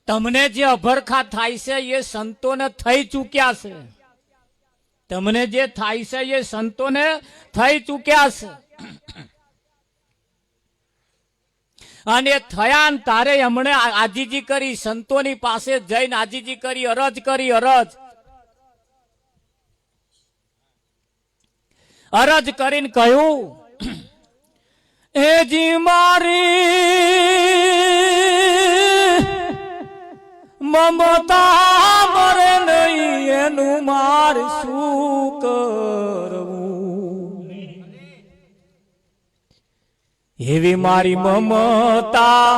તમને જે અભરખા થાય છે એ સંતોને થઈ ચૂક્યા છે. તમને જે થાય છે એ સંતોને થઈ ચૂક્યા છે. અને થયા ને તારે હમણે આજીજી કરી, સંતોની પાસે જઈને આજીજી કરી, અરજ કરી, અરજ કરીને કહ્યું, એ જી મારી મમતા મરે નહીં, એનું માર શું કરવું? એવી મારી મમતા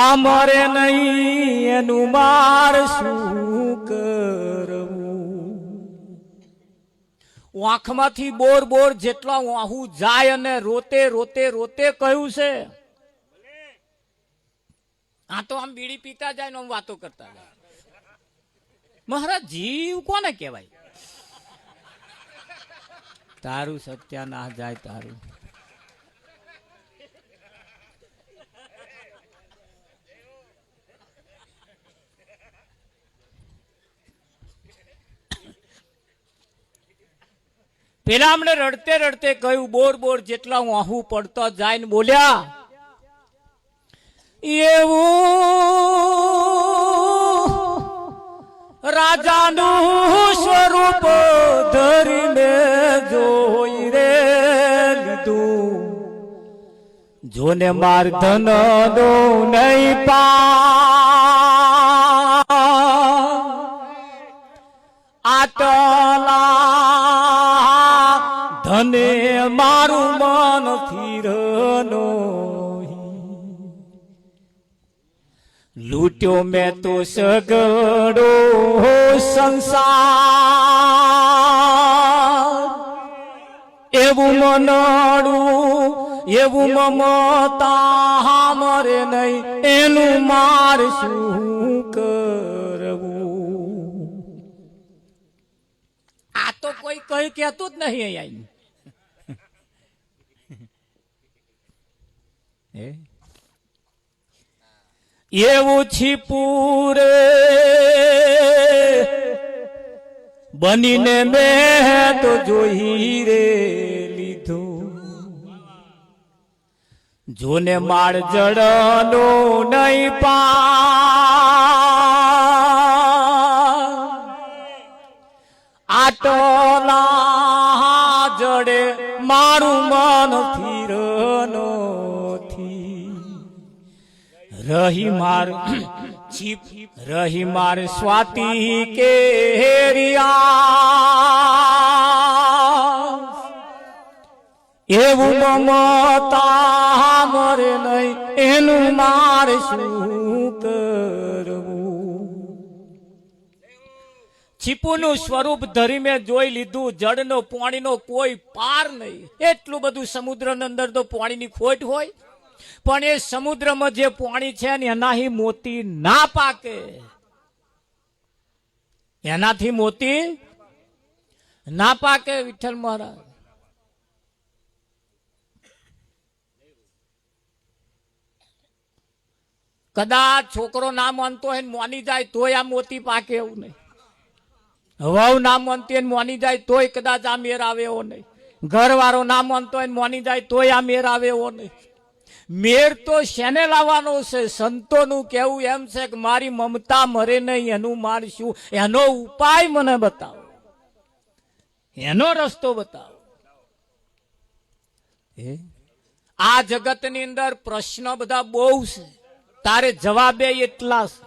આ મરે નહીં, એનું માર શું કરવું? આંખમાંથી બોર બોર જેટલા આહું જાય અને રોતે રોતે રોતે કહ્યું છે. આ તો આમ બીડી પીતા જાય ને આમ વાતો કરતા જાય. મહારાજ જીવ કોને કહેવાય? તારું સત્યાનાશ જાય તારું. પેલા અમને રડતે રડતે કહ્યું, બોર બોર જેટલા હું આહું પડતો જાય ને બોલ્યા, એવું રાજાનું સ્વરૂપ ધરીને જોઈ રે લીધું, જોને માર ધન નો નહીં આટલા ધને મારું મન થીરનો લૂટ્યો મેં તો સગડો સંસાર, એવું મનડું એવું મમતા મરે નહીં, એનું માર શું કરવું? આ તો કોઈ કઈ કહેતું જ નહીં અહીંયા. એવું છીપું રે બનીને મેં તો જોઈ રે લીધું, જોને માળ જડનો નહીં આટલા જડે મારું મન થીરનો રહી માર છીપ રહી માર સ્વાતિ કેરિયા, એવું મમતા મરે નહીં, એનું માર શું કરવું? છીપુનું સ્વરૂપ ધરી મેં જોઈ લીધું, જળનો પાણીનો કોઈ પાર નહીં. એટલું બધું સમુદ્રની અંદર તો પાણીની ખોટ હોય, પણ એ સમુદ્રમાં જે પાણી છે ને એનાથી મોતી ના પાકે, એનાથી મોતી ના પાકે. વિઠ્ઠલ મહારાજ કદાચ છોકરો ના માનતો હોય મોની જાય તોય આ મોતી પાકે એવું નહીં. વહુ ના માનતી હોય મોની જાય તોય કદાચ આ મેર આવે એવો નહીં. ઘરવાળો ના માનતો હોય મોની જાય તોય આ મેર આવે એવો નહીં. મેર તો શેને લાવવાનો છે? સંતોનું કેવું એમ છે કે મારી મમતા મરે નહીં, એનું માર શું? એનો ઉપાય મને બતાવો, એનો રસ્તો બતાવો. આ જગતની અંદર પ્રશ્ન બધા બહુ છે, તારે જવાબે એટલા છે.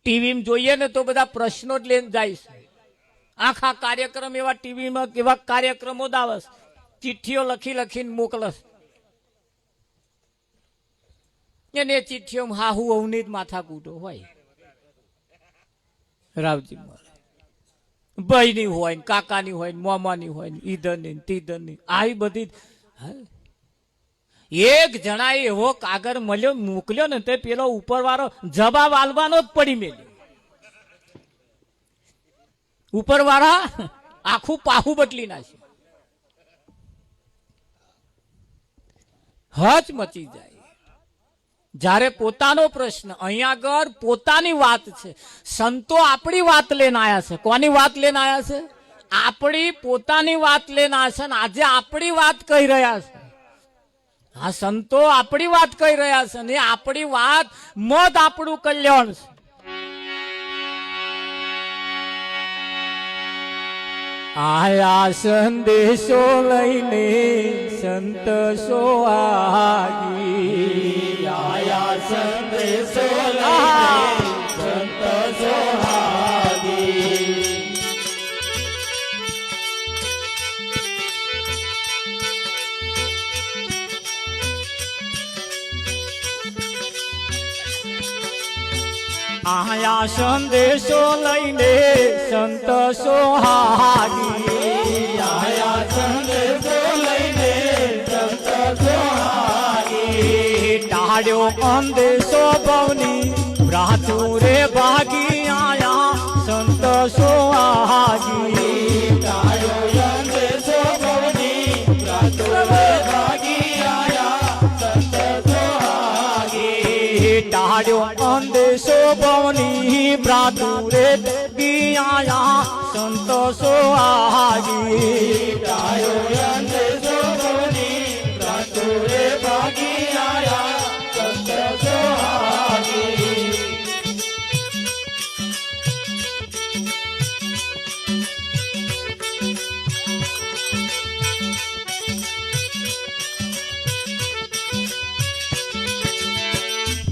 ટીવીમાં જોઈએ ને તો બધા પ્રશ્નો જ લઈને જાય છે. આખા કાર્યક્રમ એવા ટીવીમાં કેવા કાર્યક્રમો જ આવે છે, ચિઠ્ઠીઓ લખી લખીને મોકલે છે. એને ચિઠ્ઠીઓમાં હાહુ અવની જ માથા કૂટો હોય. રાવજી ભાઈની હોય ને કાકાની હોય ને મોમાની હોય ને ઈધરની તીધરની આવી બધી. એક જણાએ એવો કાગળ મળ્યો મોકલ્યો ને તે પેલો ઉપરવાળો જવાબ આલવાનો જ પડી મેલ્યો. ઉપરવાળા આખું પાહું બદલી નાખ્યું. હચ મચી જાય. જ્યારે પોતાનો પ્રશ્ન, અહીંયા આગળ પોતાની વાત છે. સંતો આપણી વાત લઈને આવ્યા છે. કોની વાત લઈને આવ્યા છે? આપણી પોતાની વાત લઈને આવ્યા છે. અને આજે આપણી વાત કહી રહ્યા છે. હા, સંતો આપણી વાત કહી રહ્યા છે ને આપણી વાત મત આપણું કલ્યાણ છે. આયા સંદેશો લઈને સંત સોહાગી, આયા સંદેશો લઈને સંત સોહાગી. આયા સંદેશો લઈને સંત સોહાગી, આયા સંદેશો લઈને સંત સોહાગી. ટાળ્યો અંદેશો ભવની ભ્રાતુરે ભાગી, આયા સંત સોહાગી. ટાળ્યો અંદેશો ભવની ભ્રાતુરે ભાગી, આયા સંત સોહાગી. ટાળ્યો અંદેશો ભવની ભ્રાતુરે આયા સંત સોહાગી. ટાળ્યો અંદેશો ભવની ભ્રાતુરે ભાગી, આયા સંત સોહાગી.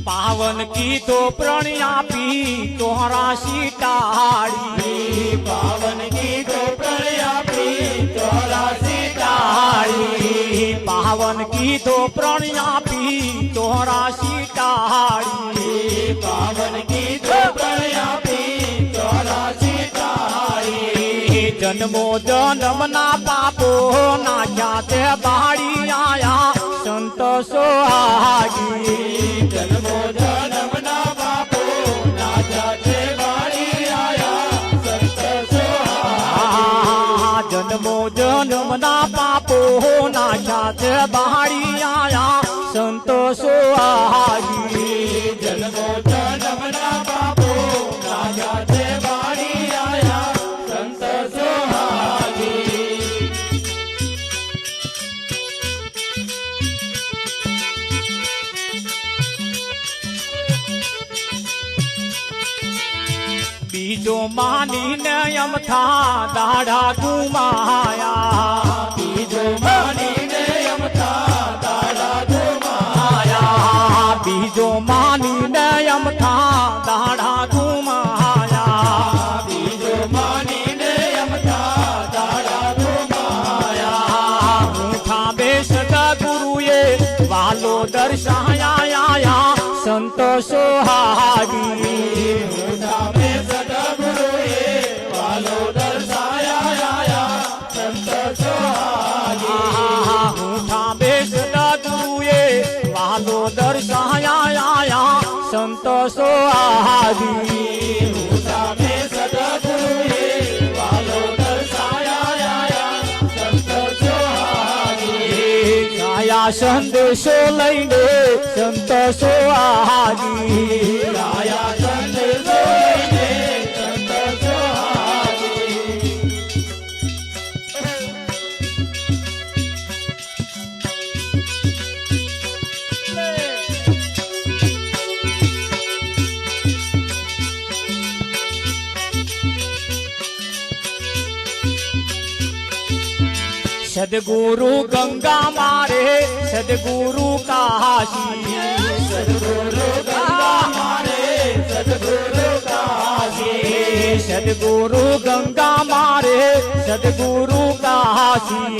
પાવન કીધો પ્રણ્યાપી તોરા સીટાળી, પાવન કીધો પ્રણ્યાપી તોરા સીટાળી. પાવન કીધો પ્રણ્યાપી તોરા સીટાળી. પાવન કીધો પ્રણ્યાપી તોરા સીટાળી. જન્મો જન્મના પાપો નાખ્યા તે બાળી, આયા સંત સોહાગી. જન્મો જન્મના પાપો નાખ્યા તે બાળી, આયા સંત સોહાગી. જન્મો જન્મના પાપો નાખ્યા તે બાળી, આયા સંત સોહાગી. જન્મો જન્મના પાપો નાખ્યા તે બાળી, આયા સંત સોહાગી. બીજો માનીને અમથા દાડા ગુમાયા, બીજો માનીને અમથા દાડા ગુમાયા. બીજો માનીને અમથા દાડા ગુમાયા. બીજો માનીને અમથા દાડા ગુમાયા. ઊઠા બેસતા ગુરુએ વાલો દર્શાયા, સંત સોહાગી. સામે સદગુરુએ વાલો દર્શાયા, સંત સોહાગી. ઊઠા બેસતા ગુરુએ વાલો દર્શાયા, સંત સોહાગી. સામે સદગુરુએ વાલો દર્શાયા, સંત સોહાગી. આયા સંદેશો લઈને સંત સોહાગી. આયા સંદેશો લઈને સંત સોહાગી. સદગુરુ ગંગા મારે સદગુરુ કાશી. સદગુરુ ગંગા મારે સદગુરુ કાશી. સદગુરુ ગંગા મારે સદગુરુ કાશી.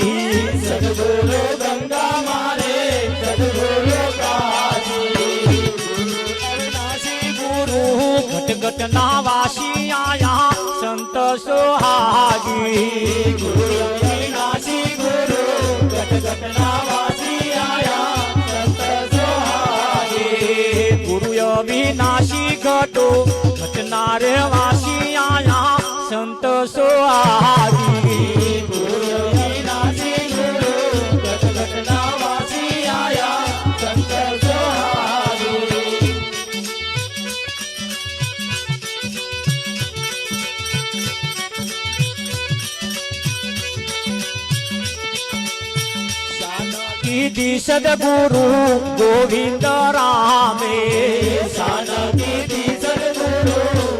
સદગુરુ ગંગા મારે સદગુરુ કાશી. અવિનાશી ગુરુ ઘટ ઘટ ના વાસી, આયા સંત સોહાગી. ગુરુ અવિનાશી ગુરુ ઘટ ઘટ ના વાસી, આયા સંત સોહાગી. ગુરુ અવિનાશી ઘટો ઘટના રે વાસી, આયા સંત સોહાગી. ગુરુ અવિનાશી ગુરુ ઘટ ઘટ ના વાસી, આયા સંત સોહાગી. કીધી સદગુરુ ગોવિંદ રામે શાન કીધી સદગુરુ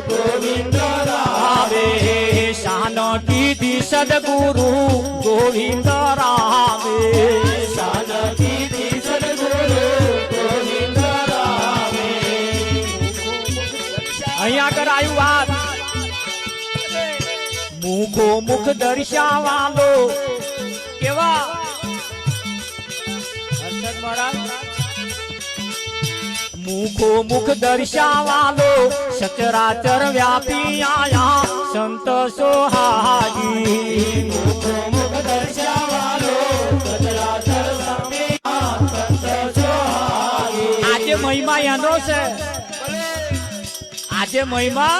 ગોવિંદ રામે શાન કીધી સદગુરુ ગોવિંદ રામે શાન કીધી સદગુરુ ગોવિંદ રામે અહીંયા આગળ આવ્યું વાત મુખો મુખ દર્શાવાલો કેવા હર્ષદ મહારાજ મુખો મુખ દર્શાવાલો સચરાચર વ્યાપી આયા સંત સોહાજી મુખો મુખ દર્શાવાલો સચરાચર સામે સંત સોહાગી આજે મહિમા એનો છે આજે મહિમા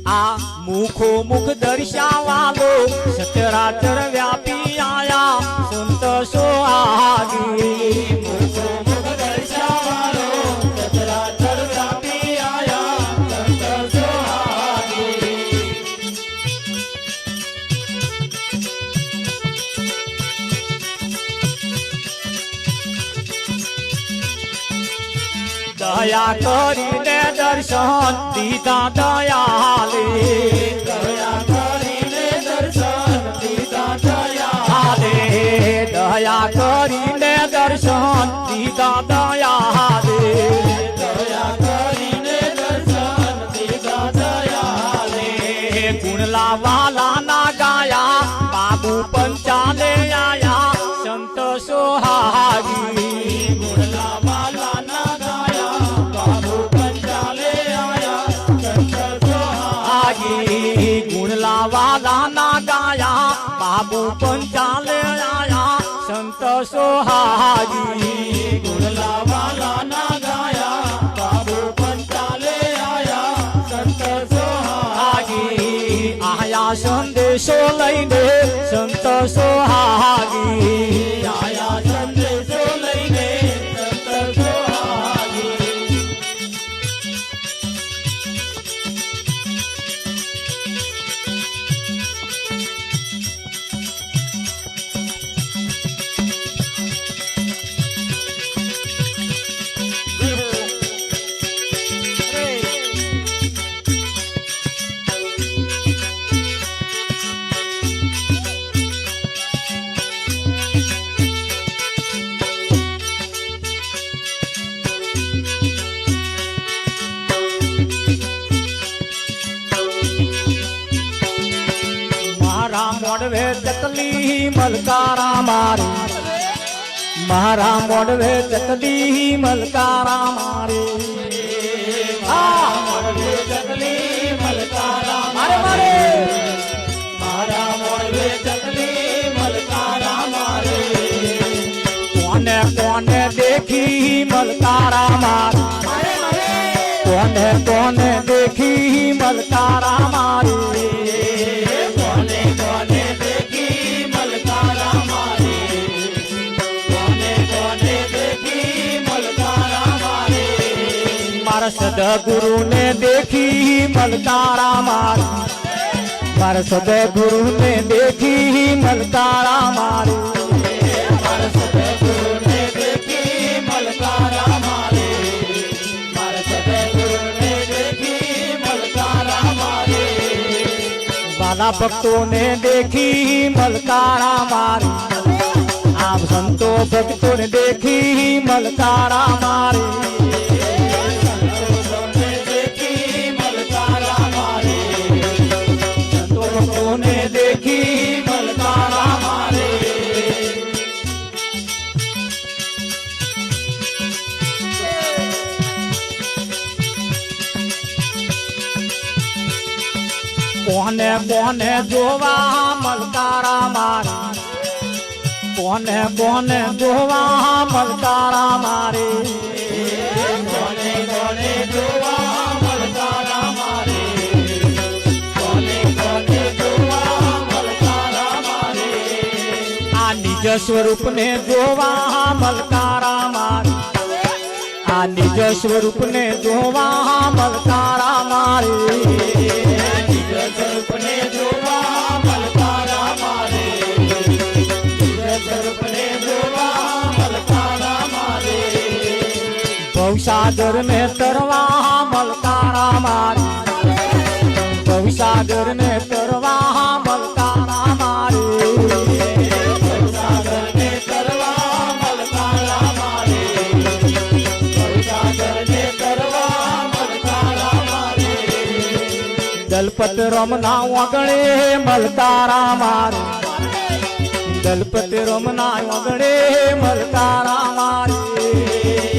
આ મુખો મુખ દર્શાવાલો સચરાચર વ્યાપી આયા સંત સોહાગી મુખો મુખ દર્શાવાલો સચરાચર સામે આયા સંત સોહાગી દયા કરીને દર્શન દીધા દયાલે દયા કરીને દર્શન દીધા દયા દયા કરીને દર્શન દીધા દયાલે દયા કરીને દર્શન દીધા દયા ગુણલા વાલા ના ગાયા બાબુ પંચાલે આયા સંત સોહાગી ગુણલા વાલા ના ગાયા બાબુ પંચાલે આયા સંત સોહાગી ગુણલા વાલા ના ગાયા બાબુ પંચાલે આયા સંત સોહાગી ગુણલા વાલા ના ગાયા બાબુ પંચાલે આયા સંત સોહાગી આયા સંદેશો લઈને સંત સોહાગી આયા સંદેશો લઈને સંત સોહાગી મારા મોડવે ચકલી મલકારા મારે મારા મોડવે ચકલી મલકારા મારે મોડવે ચકલી મલકારા મારે મારે મારા મોડવે ચકલી મલકારા મારે કોને કોને દેખી મલકારા મારે કોને કોને દેખી મલકારા મારે કોને કોને દેખી મલકારા મારે કોને કોને દેખી મલકારા મારે મારા સદગુરુ ને દેખી મલકારા મારે મારા સદગુરુ ને દેખી મલકારા મારે મારા સદગુરુને દેખી મલકારા મારે મારા સદગુરુને દેખી મલકારા મારે વાલા ભક્તો ને દેખી મલકારા મારે આપ સંતો ભક્તો ને દેખી મલકારા મારે સંતોષોને દેખી મલકારા મારે સંતો ભક્તો ને દેખી મલકારા મારે કોને કોને જોવા મલકારા મારે કોને કોને જોવા મલકારા મારે કોને કોને જોવા મલકારા મારે કોને કોને જોવા મલકારા મારે આ નિજ સ્વરૂપ ને જોવા મલકારા મારે આ નિજ સ્વરૂપ ને જોવા મલકારા મારે નિજ સ્વરૂપને જોવા મલકારા મારે નિજ સ્વરૂપને ભવસાગર ને તરવા મલકારા મારી ભવસાગર ને તરવા મલકારા મારી સાગરને તરવા મલકારા મારે સાગરને તરવા મલકારા મારે દલપત રમના વગડે મલકારા મારી દલપત રમના વગડે મલકારા મારી